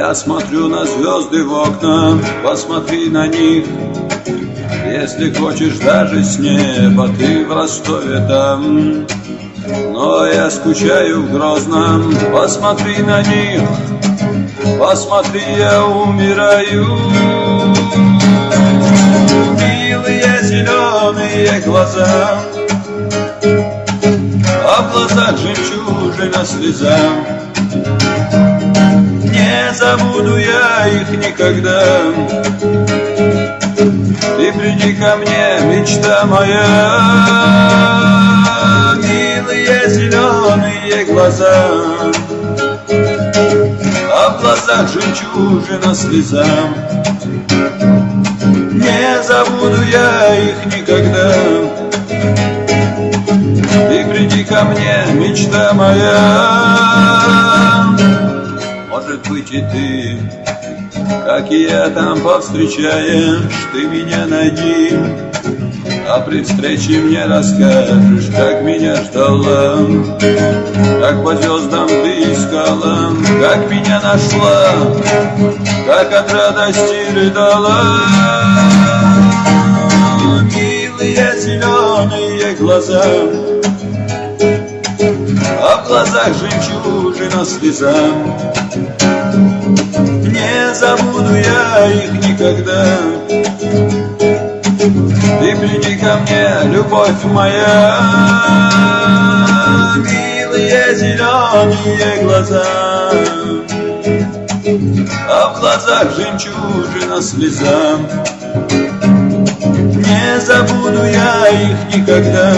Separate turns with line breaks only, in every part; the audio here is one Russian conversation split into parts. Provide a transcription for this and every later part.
Я смотрю на звезды в окна, посмотри на них. Если хочешь даже с неба, ты в Ростове там. Но я скучаю в Грозном, посмотри на них. Посмотри, я умираю. Милые зеленые глаза, а в глазах жемчужина слеза. Не забуду я их никогда. Ты приди ко мне, мечта моя. Милые зеленые глаза, а в глазах жемчужина слеза. Не забуду я их никогда. Ты приди ко мне, мечта моя. Может быть и ты, как и я, там повстречаешь. Ты меня найди, а при встрече мне расскажешь, как меня ждала, как по звездам ты искала, как меня нашла, как от радости рыдала. Милые зеленые глаза, а в глазах жемчужина слеза. Не забуду я их никогда. Ты приди ко мне, любовь моя. Милые зеленые глаза, а в глазах жемчужина слеза. Не забуду я их никогда.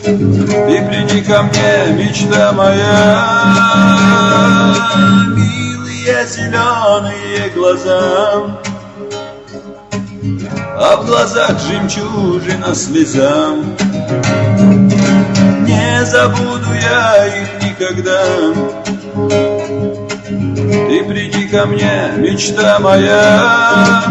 Ты приди ко мне, мечта моя. Милые зеленые глаза, а в глазах жемчужина слеза. Не забуду я их никогда. Ты приди ко мне, мечта моя.